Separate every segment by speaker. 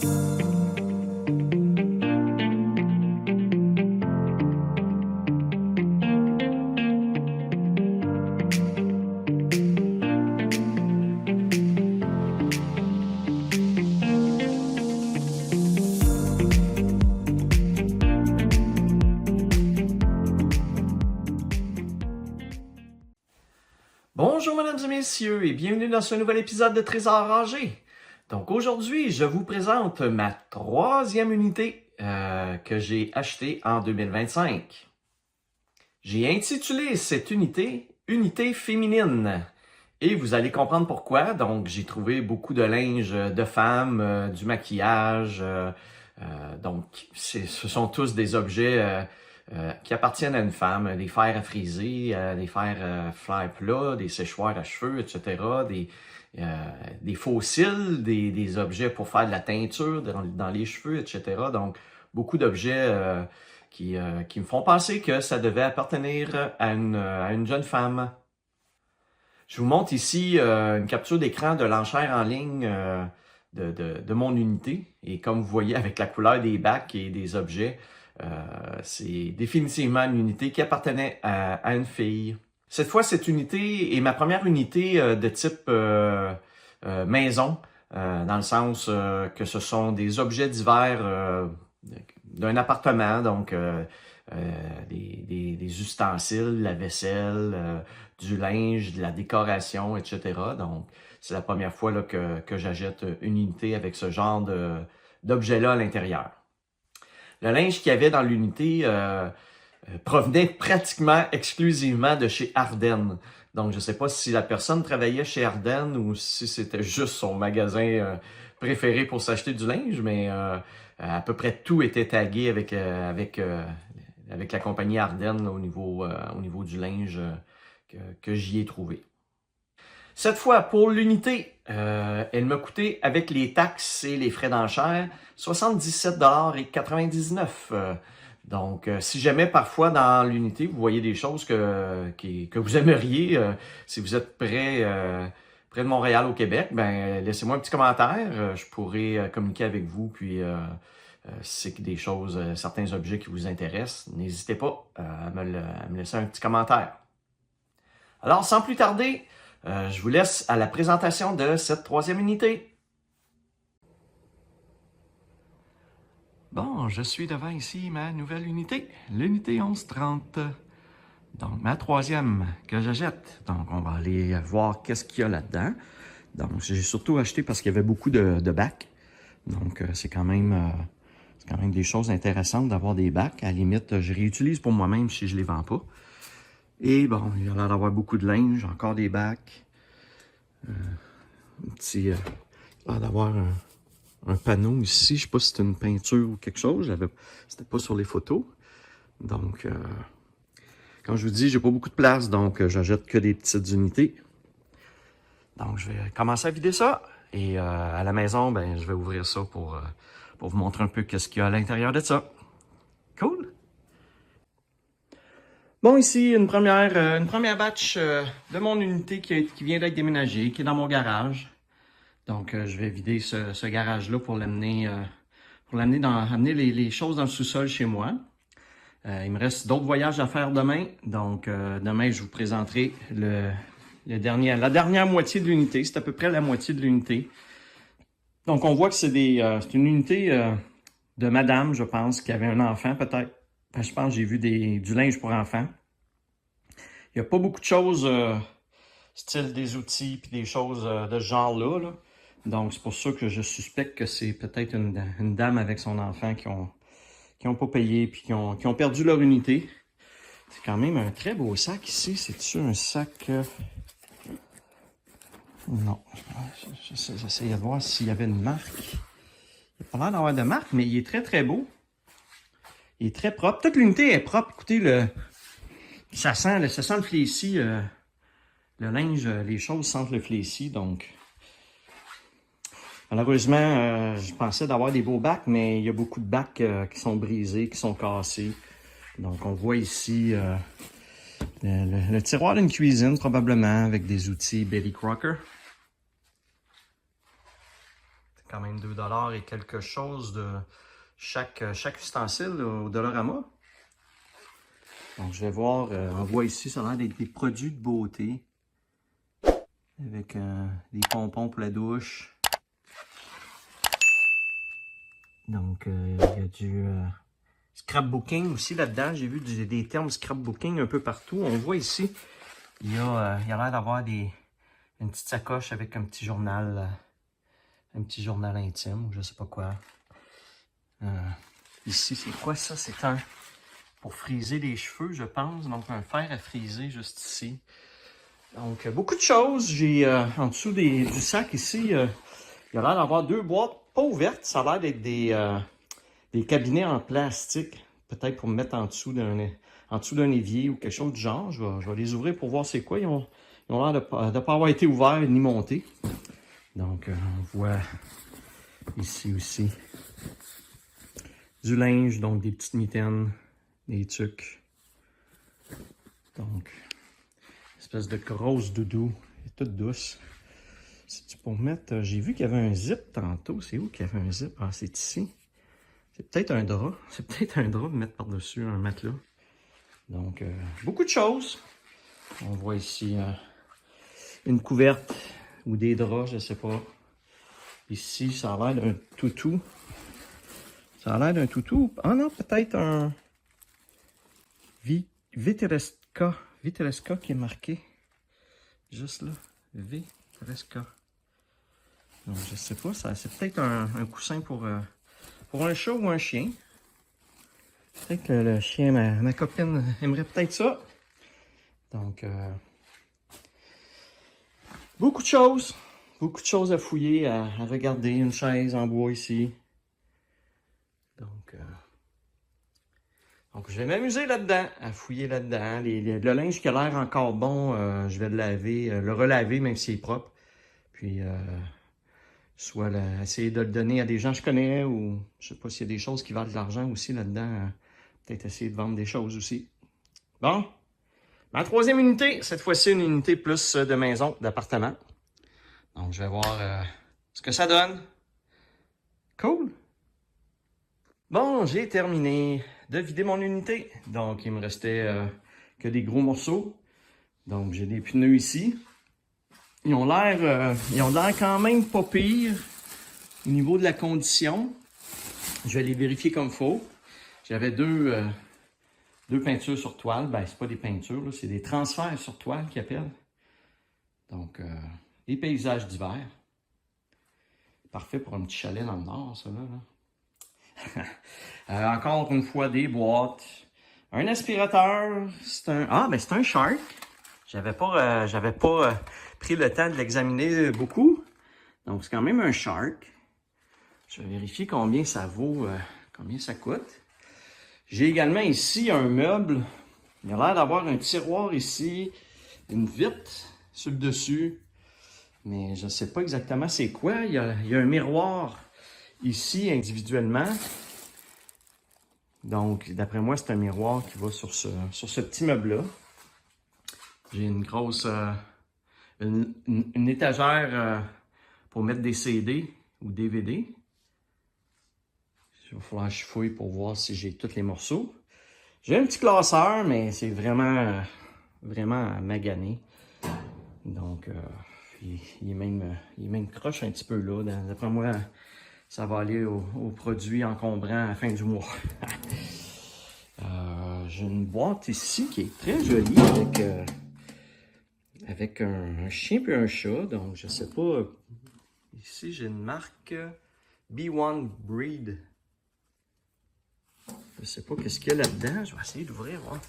Speaker 1: Bonjour mesdames et messieurs et bienvenue dans ce nouvel épisode de Trésors rangés. Donc aujourd'hui, je vous présente ma troisième unité que j'ai achetée en 2025. J'ai intitulé cette unité « Unité féminine ». Et vous allez comprendre pourquoi. Donc j'ai trouvé beaucoup de linge de femmes, du maquillage. Donc ce sont tous des objets qui appartiennent à une femme, des fers à friser, des fers fer plat, des séchoirs à cheveux, etc., des faux cils, des objets pour faire de la teinture dans les cheveux, etc. Donc, beaucoup d'objets qui me font penser que ça devait appartenir à une jeune femme. Je vous montre ici une capture d'écran de l'enchère en ligne de mon unité. Et comme vous voyez, avec la couleur des bacs et des objets, c'est définitivement une unité qui appartenait à une fille. Cette fois, cette unité est ma première unité de type maison, dans le sens que ce sont des objets divers d'un appartement, donc des ustensiles, la vaisselle, du linge, de la décoration, etc. Donc, c'est la première fois là, que j'achète une unité avec ce genre d'objet-là à l'intérieur. Le linge qu'il y avait dans l'unité provenait pratiquement exclusivement de chez Ardennes. Donc, je ne sais pas si la personne travaillait chez Ardennes ou si c'était juste son magasin préféré pour s'acheter du linge, mais à peu près tout était tagué avec la compagnie Ardennes là, au niveau du linge que j'y ai trouvé. Cette fois, pour l'unité, elle m'a coûté, avec les taxes et les frais d'enchère, 77,99 $. Donc, si jamais parfois dans l'unité, vous voyez des choses que vous aimeriez, si vous êtes près de Montréal au Québec, ben laissez-moi un petit commentaire. Je pourrai communiquer avec vous, puis si c'est des choses, certains objets qui vous intéressent, n'hésitez pas à me laisser un petit commentaire. Alors, sans plus tarder, je vous laisse à la présentation de cette troisième unité. Bon, je suis devant ici ma nouvelle unité, l'unité 1130. Donc, ma troisième que j'achète. Donc, on va aller voir qu'est-ce qu'il y a là-dedans. Donc, j'ai surtout acheté parce qu'il y avait beaucoup de bacs. Donc, c'est quand même des choses intéressantes d'avoir des bacs. À la limite, je réutilise pour moi-même si je ne les vends pas. Et bon, il y a l'air d'avoir beaucoup de linge, encore des bacs. Il y a l'air d'avoir un panneau ici. Je ne sais pas si c'est une peinture ou quelque chose. C'était pas sur les photos. Donc, comme je vous dis, j'ai pas beaucoup de place, donc j'achète que des petites unités. Donc, je vais commencer à vider ça. Et à la maison, ben, je vais ouvrir ça pour vous montrer un peu qu'est-ce qu'il y a à l'intérieur de ça. Cool! Bon, ici, une première batch de mon unité qui vient d'être déménagée, qui est dans mon garage. Donc, je vais vider ce garage-là pour l'amener amener les choses dans le sous-sol chez moi. Il me reste d'autres voyages à faire demain. Donc, demain, je vous présenterai la dernière moitié de l'unité. C'est à peu près la moitié de l'unité. Donc, on voit que c'est une unité de madame, je pense, qui avait un enfant, peut-être. Je pense que j'ai vu du linge pour enfants. Il n'y a pas beaucoup de choses, style des outils puis des choses de ce genre-là. Là. Donc, c'est pour ça que je suspecte que c'est peut-être une dame avec son enfant qui ont pas payé puis qui ont perdu leur unité. C'est quand même un très beau sac ici. C'est-tu un sac... Non. J'essayais de voir s'il y avait une marque. Il n'a pas l'air d'avoir de marque, mais il est très, très beau. Il est très propre. Toute l'unité est propre. Écoutez, ça sent le fléci. Le linge, les choses sentent le fléci. Donc, malheureusement, je pensais d'avoir des beaux bacs, mais il y a beaucoup de bacs qui sont brisés, qui sont cassés. Donc, on voit ici le tiroir d'une cuisine, probablement, avec des outils Betty Crocker. C'est quand même 2 $ et quelque chose de chaque ustensile au Dollarama. Donc, je vais voir, on voit ici, ça a l'air d'être des produits de beauté. Avec des pompons pour la douche. Donc, il y a du scrapbooking aussi là-dedans. J'ai vu des termes scrapbooking un peu partout. On voit ici, il y a l'air d'avoir une petite sacoche avec un petit journal intime, ou je sais pas quoi. Ici, c'est quoi ça? C'est pour friser les cheveux, je pense. Donc, un fer à friser juste ici. Donc, beaucoup de choses. J'ai en dessous du sac ici, il y a l'air d'avoir 2 boîtes pas ouvertes. Ça a l'air d'être des cabinets en plastique. Peut-être pour me mettre en dessous d'un évier ou quelque chose du genre. Je vais les ouvrir pour voir c'est quoi. Ils ont l'air de ne pas avoir été ouverts ni montés. Donc, on voit ici aussi du linge, donc des petites mitaines, des tucs. Donc, espèce de grosse doudou, toute douce. C'est pour mettre. J'ai vu qu'il y avait un zip tantôt. C'est où qu'il y avait un zip? Ah, c'est ici. C'est peut-être un drap. C'est peut-être un drap de mettre par-dessus un matelas. Donc, beaucoup de choses. On voit ici une couverte ou des draps, je ne sais pas. Ici, ça a l'air d'un toutou. Ça a l'air d'un toutou. Ah non, peut-être un Viteresca. Viteresca qui est marqué. Juste là. Viteresca. Donc, je sais pas. C'est peut-être un coussin pour un chat ou un chien. Peut-être que le chien, ma copine, aimerait peut-être ça. Donc, beaucoup de choses. Beaucoup de choses à fouiller, à regarder. Une chaise en bois ici. Donc je vais m'amuser là-dedans, à fouiller là-dedans. Le linge qui a l'air encore bon, je vais le laver, le relaver, même s'il est propre. Puis, soit essayer de le donner à des gens que je connais, ou je sais pas s'il y a des choses qui valent de l'argent aussi là-dedans. Peut-être essayer de vendre des choses aussi. Bon, ma troisième unité, cette fois-ci une unité plus de maison, d'appartement. Donc, je vais voir ce que ça donne. Cool! Bon, j'ai terminé de vider mon unité. Donc, il me restait que des gros morceaux. Donc, j'ai des pneus ici. Ils ont l'air quand même pas pire au niveau de la condition. Je vais les vérifier comme il faut. J'avais deux peintures sur toile. Ben, c'est pas des peintures, c'est des transferts sur toile qu'ils appellent. Donc, des paysages d'hiver. Parfait pour un petit chalet dans le nord, ça, là. Encore une fois, des boîtes. Un aspirateur. C'est un Shark. J'avais pas pris le temps de l'examiner beaucoup. Donc, c'est quand même un Shark. Je vais vérifier combien ça vaut, combien ça coûte. J'ai également ici un meuble. Il a l'air d'avoir un tiroir ici, une vitre sur le dessus. Mais je ne sais pas exactement c'est quoi. Il y a un miroir ici individuellement. Donc, d'après moi, c'est un miroir qui va sur ce petit meuble-là. J'ai une grosse... une étagère pour mettre des CD ou DVD. Il va falloir que je fouille pour voir si j'ai tous les morceaux. J'ai un petit classeur, mais c'est vraiment magané. Donc, il est même croche un petit peu là. D'après moi, ça va aller au produit encombrant à la fin du mois. J'ai une boîte ici qui est très jolie avec un chien et un chat. Donc, je sais pas. Ici, j'ai une marque B1 Breed. Je sais pas qu'est-ce qu'il y a là-dedans. Je vais essayer d'ouvrir, voir.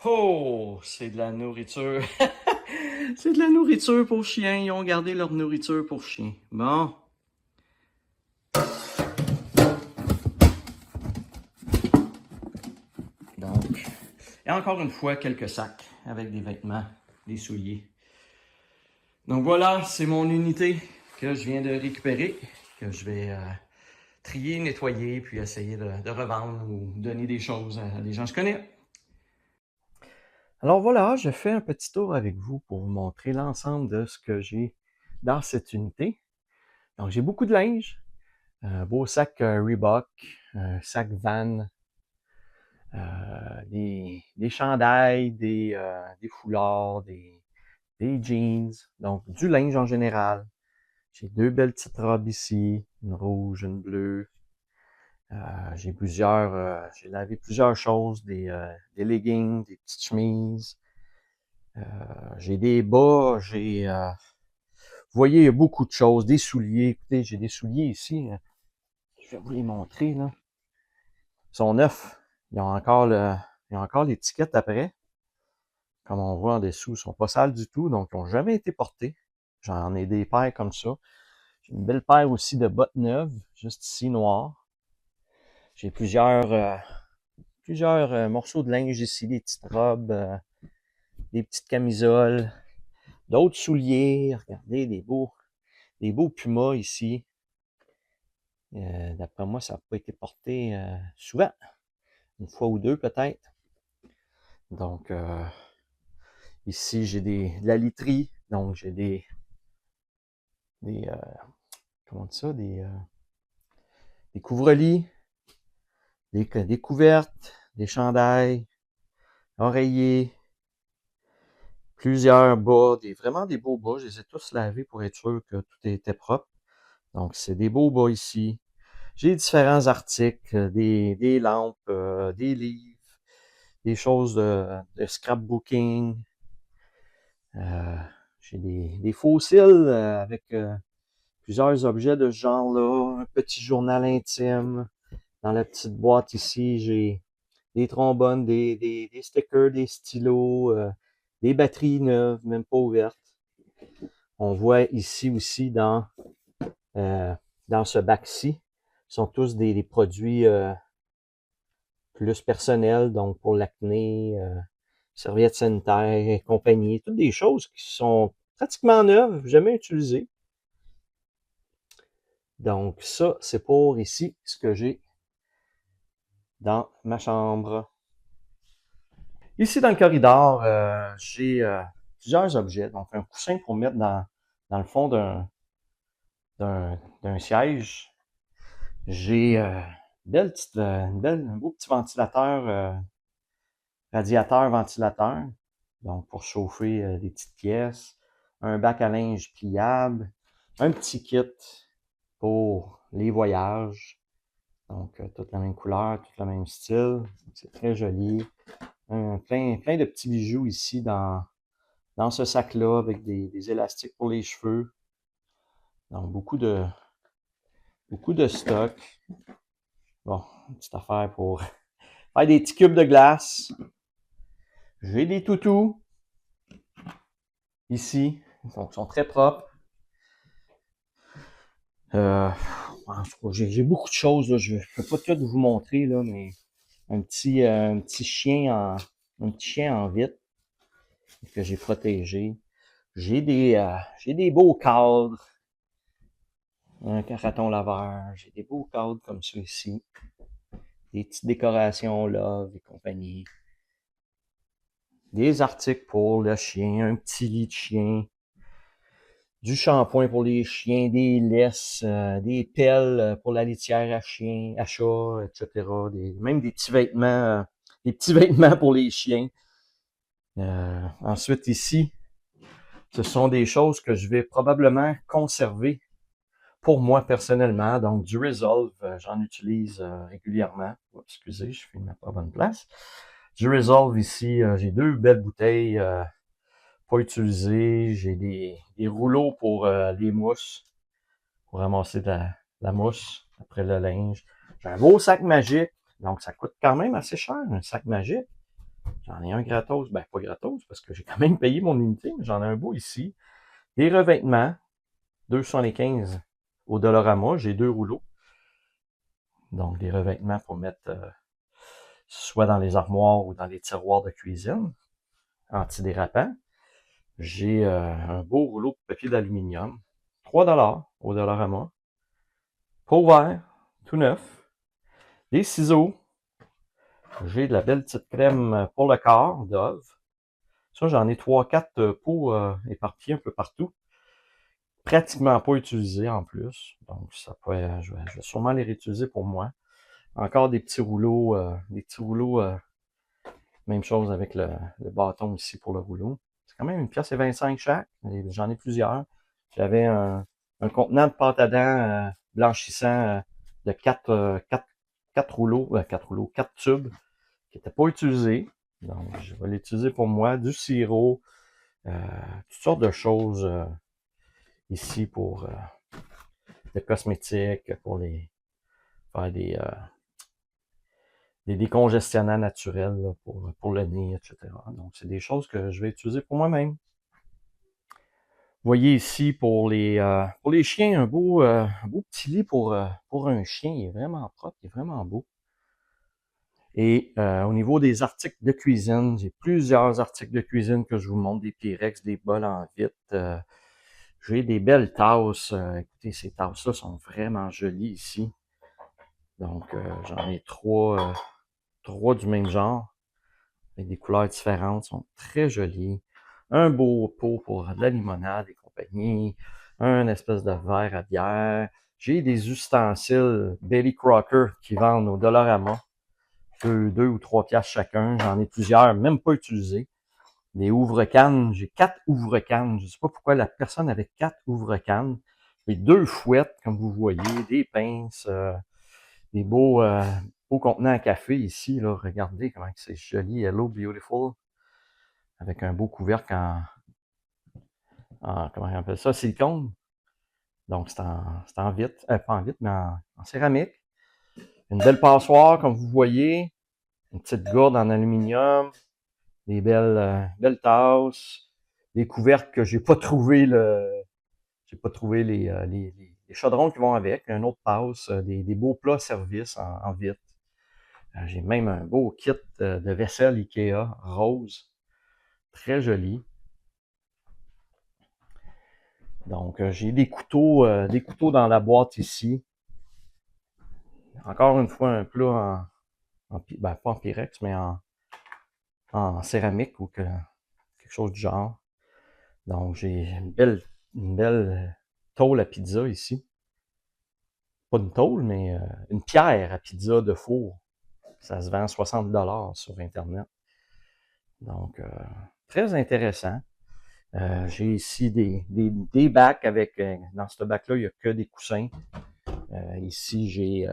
Speaker 1: Oh, c'est de la nourriture. C'est de la nourriture pour chiens. Ils ont gardé leur nourriture pour chiens. Bon. Donc, et encore une fois, quelques sacs avec des vêtements, des souliers. Donc voilà, c'est mon unité que je viens de récupérer, que je vais trier, nettoyer, puis essayer de revendre ou donner des choses à des gens que je connais. Alors voilà, je fais un petit tour avec vous pour vous montrer l'ensemble de ce que j'ai
Speaker 2: dans cette unité. Donc, j'ai beaucoup de linge. Un beau sac Reebok, un sac Van, des chandails, des foulards, des jeans, donc du linge en général. J'ai deux belles petites robes ici, une rouge, une bleue. J'ai lavé plusieurs choses, des leggings, des petites chemises. J'ai des bas, vous voyez, il y a beaucoup de choses, des souliers. Écoutez, j'ai des souliers ici. Je vais vous les montrer, là. Ils sont neufs. Ils ont encore l'étiquette après. Comme on voit en dessous, ils sont pas sales du tout, donc ils n'ont jamais été portés. J'en ai des paires comme ça. J'ai une belle paire aussi de bottes neuves, juste ici, noires. J'ai plusieurs morceaux de linge ici, des petites robes, des petites camisoles, d'autres souliers. Regardez, des beaux pumas ici. D'après moi, ça n'a pas été porté souvent. Une fois ou deux peut-être. Donc, ici, j'ai de la literie. Donc, j'ai des comment on dit ça, des couvre-lits, des couvertes, des chandails, oreillers, plusieurs bas, vraiment des beaux bas. Je les ai tous lavés pour être sûr que tout était propre. Donc, c'est des beaux bas ici. J'ai différents articles, des lampes, des livres, des choses de scrapbooking. J'ai des fossiles avec plusieurs objets de ce genre-là. Un petit journal intime. Dans la petite boîte ici, j'ai des trombones, des stickers, des stylos, des batteries neuves, même pas ouvertes. On voit ici aussi euh, dans ce bac-ci, sont tous des produits plus personnels, donc pour l'acné, serviettes sanitaires et compagnie, toutes des choses qui sont pratiquement neuves, jamais utilisées. Donc ça, c'est pour ici ce que j'ai dans ma chambre. Ici, dans le corridor, j'ai plusieurs objets. Donc, un coussin pour mettre dans le fond d'un siège. J'ai un beau petit ventilateur, radiateur-ventilateur. Donc, pour chauffer des petites pièces. Un bac à linge pliable. Un petit kit pour les voyages. Donc, toute la même couleur, tout le même style. C'est très joli. Plein de petits bijoux ici dans ce sac-là avec des élastiques pour les cheveux. Donc, beaucoup de stock. Bon, une petite affaire pour faire des petits cubes de glace. J'ai des toutous ici. Donc, ils sont très propres. J'ai beaucoup de choses, là. Je ne peux pas tout vous montrer, là, mais un petit chien en vitre que j'ai protégé. J'ai des beaux cadres. Un raton laveur. J'ai des beaux cadres comme ça ici. Des petites décorations love et compagnie. Des articles pour le chien, un petit lit de chien, du shampoing pour les chiens, des laisses, des pelles pour la litière à chien, à chat, etc. Même des petits vêtements pour les chiens. Ensuite ici, ce sont des choses que je vais probablement conserver pour moi personnellement. Donc du Resolve, j'en utilise régulièrement. Oh, excusez, je filme pas à bonne place. Du Resolve ici, j'ai deux belles bouteilles pas utilisées. J'ai des rouleaux pour les mousses, pour ramasser de la mousse après le linge. J'ai un beau sac magique, donc ça coûte quand même assez cher, un sac magique. J'en ai un gratos, ben pas gratos, parce que j'ai quand même payé mon unité, mais j'en ai un beau ici. Des revêtements, 2,75 au Dollarama, j'ai deux rouleaux. Donc des revêtements pour mettre soit dans les armoires ou dans les tiroirs de cuisine, antidérapant. J'ai un beau rouleau de papier d'aluminium, 3$ au Dollarama. Pot vert, tout neuf. Des ciseaux. J'ai de la belle petite crème pour le corps, Dove. Ça, j'en ai 3-4 pots éparpillés un peu partout. pratiquement pas utilisés en plus. Donc, je vais sûrement les réutiliser pour moi. Encore des petits rouleaux, même chose avec le bâton ici pour le rouleau. C'est quand même une pièce et 25 chaque. J'en ai plusieurs. J'avais un contenant de pâte à dents blanchissant de 4 rouleaux, 4 tubes qui n'étaient pas utilisés. Donc, je vais l'utiliser pour moi. Du sirop, toutes sortes de choses ici pour des cosmétiques, pour faire des décongestionnants naturels là, pour le nez, etc. Donc, c'est des choses que je vais utiliser pour moi-même. Vous voyez ici pour les chiens, un beau petit lit pour un chien. Il est vraiment propre, il est vraiment beau. Et au niveau des articles de cuisine, j'ai plusieurs articles de cuisine que je vous montre, des Pyrex, des bols en vitre. J'ai des belles tasses. Écoutez, ces tasses-là sont vraiment jolies ici. Donc, j'en ai trois du même genre, avec des couleurs différentes, sont très jolies. Un beau pot pour de la limonade et compagnie, un espèce de verre à bière. J'ai des ustensiles Betty Crocker qui vendent au Dollarama, 2 ou 3 piastres chacun. J'en ai plusieurs, même pas utilisés. Des ouvre-cannes, j'ai 4 ouvre-cannes. Je ne sais pas pourquoi la personne avait 4 ouvre-cannes. J'ai 2 fouettes, comme vous voyez, des pinces, des beaux contenants à café ici. Là, regardez comment c'est joli, Hello Beautiful, avec un beau couvercle comment on appelle ça, silicone. Donc, c'est en vitre, pas en vitre, mais en céramique. Une belle passoire, comme vous voyez. Une petite gourde en aluminium. Des belles tasses. Des couvercles que j'ai pas trouvé les chaudrons qui vont avec. Un autre tasse. Des beaux plats service en vitre. J'ai même un beau kit de vaisselle Ikea rose. Très joli. Donc, j'ai des couteaux dans la boîte ici. Encore une fois, un plat pas en Pyrex, mais en céramique ou quelque chose du genre. Donc, j'ai une belle tôle à pizza ici. Pas une tôle, mais une pierre à pizza de four. Ça se vend 60$ sur Internet. Donc, très intéressant. J'ai ici des bacs avec, dans ce bac-là, il n'y a que des coussins. Ici, j'ai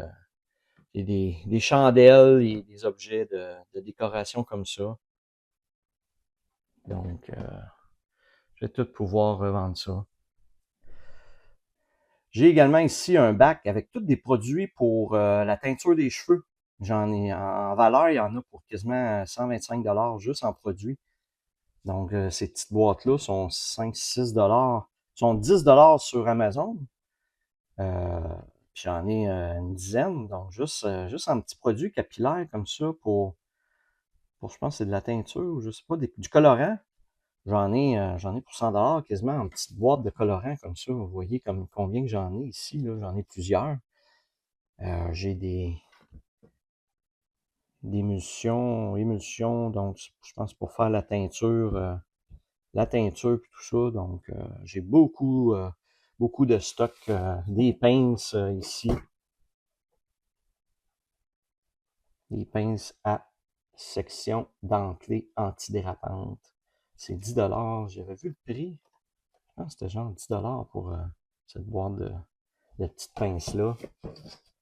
Speaker 2: des chandelles et des objets de décoration comme ça. Donc, je vais tout pouvoir revendre ça. J'ai également ici un bac avec tous des produits pour la teinture des cheveux. J'en ai en valeur, il y en a pour quasiment 125$ juste en produits. Donc, ces petites boîtes-là sont 5-6$, sont 10$ sur Amazon. Puis j'en ai une dizaine, donc juste un petit produit capillaire comme ça pour je pense que c'est de la teinture ou je sais pas, du colorant. J'en ai pour 100$ quasiment en petite boîte de colorant comme ça. Vous voyez comme combien que j'en ai ici, là, j'en ai plusieurs. J'ai des émulsions, donc je pense pour faire la teinture et tout ça. Donc j'ai beaucoup de stock, des pinces ici. Des pinces à section dentelée antidérapante. C'est 10$. J'avais vu le prix. Je pense que c'était genre 10$ pour cette boîte de petites pinces-là.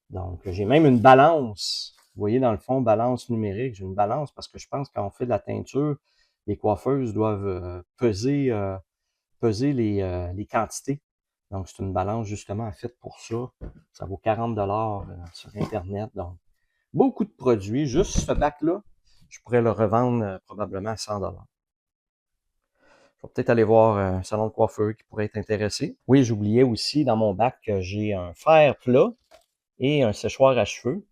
Speaker 2: Donc, j'ai même une balance. Vous voyez, dans le fond, balance numérique. J'ai une balance parce que je pense que quand on fait de la teinture, les coiffeuses doivent peser les quantités. Donc, c'est une balance justement faite pour ça. Ça vaut 40$ sur Internet. Donc, beaucoup de produits. Juste ce bac-là, je pourrais le revendre probablement à 100$. Je vais peut-être aller voir un salon de coiffeur qui pourrait être intéressé. Oui, j'oubliais aussi dans mon bac que j'ai un fer plat et un séchoir à cheveux.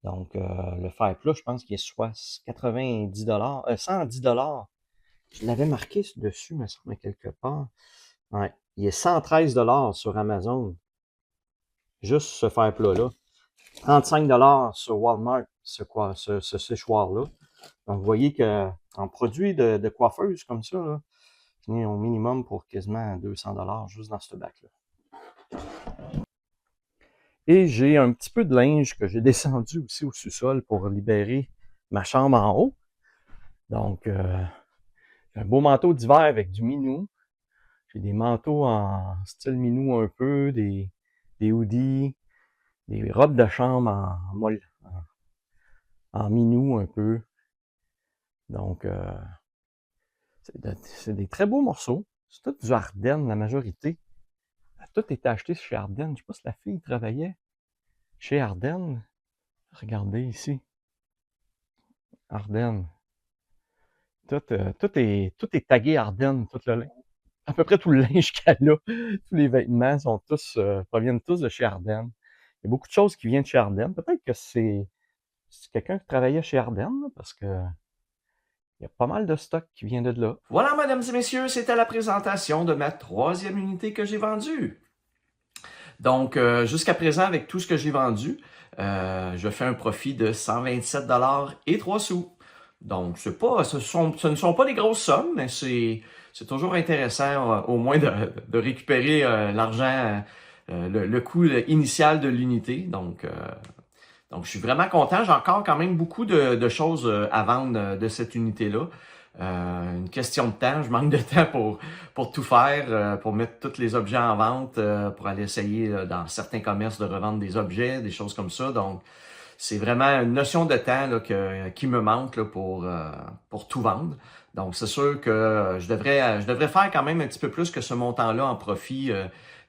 Speaker 2: Donc, le fer plat, je pense qu'il est soit 90$, 110$. Je l'avais marqué dessus, me semble, quelque part. Ouais, il est 113$ sur Amazon. Juste ce fer plat-là. 35$ sur Walmart, ce séchoir-là. Donc, vous voyez que en produit de coiffeuse comme ça, là, au minimum pour quasiment 200$ juste dans ce bac-là. Et j'ai un petit peu de linge que j'ai descendu aussi au sous-sol pour libérer ma chambre en haut. Donc, un beau manteau d'hiver avec du minou. J'ai des manteaux en style minou un peu, des hoodies, des robes de chambre en minou un peu. Donc, c'est des très beaux morceaux. C'est tout du Ardennes, la majorité. Tout était acheté chez Ardennes. Je ne sais pas si la fille travaillait chez Ardennes. Regardez ici. Ardennes. Tout est tagué Ardennes, tout le linge. À peu près tout le linge qu'elle a. Tous les vêtements proviennent tous de chez Ardennes. Il y a beaucoup de choses qui viennent de chez Ardennes. Peut-être que c'est quelqu'un qui travaillait chez Ardennes, là, parce que il y a pas mal de stock qui vient de là.
Speaker 1: Voilà, mesdames et messieurs, c'était la présentation de ma 3e unité que j'ai vendue. Donc, jusqu'à présent, avec tout ce que j'ai vendu, je fais un profit de 127$ et 3 sous. Donc, ce ne sont pas des grosses sommes, mais c'est toujours intéressant au moins de récupérer l'argent, le coût initial de l'unité. Donc, je suis vraiment content. J'ai encore quand même beaucoup de choses à vendre de cette unité-là. Une question de temps. Je manque de temps pour tout faire, pour mettre tous les objets en vente, pour aller essayer dans certains commerces de revendre des objets, des choses comme ça. Donc, c'est vraiment une notion de temps là, qui me manque là, pour tout vendre. Donc, c'est sûr que je devrais faire quand même un petit peu plus que ce montant-là en profit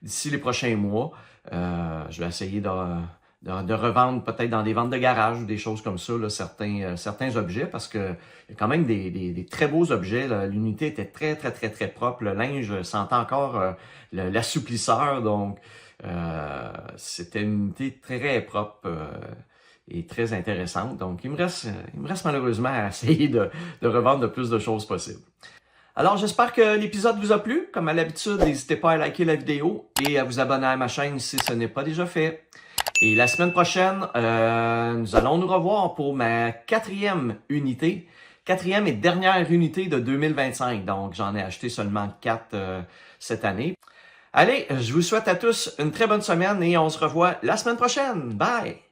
Speaker 1: d'ici les prochains mois. Je vais essayer de revendre peut-être dans des ventes de garage ou des choses comme ça, là, certains objets, parce que il y a quand même des très beaux objets. L'unité était très, très, très, très propre. Le linge sentait encore l'assouplisseur, donc c'était une unité très propre et très intéressante. Donc, il me reste malheureusement à essayer de revendre le plus de choses possible. Alors, j'espère que l'épisode vous a plu. Comme à l'habitude, n'hésitez pas à liker la vidéo et à vous abonner à ma chaîne si ce n'est pas déjà fait. Et la semaine prochaine, nous allons nous revoir pour ma 4e unité. 4e et dernière unité de 2025. Donc, j'en ai acheté seulement 4 cette année. Allez, je vous souhaite à tous une très bonne semaine et on se revoit la semaine prochaine. Bye!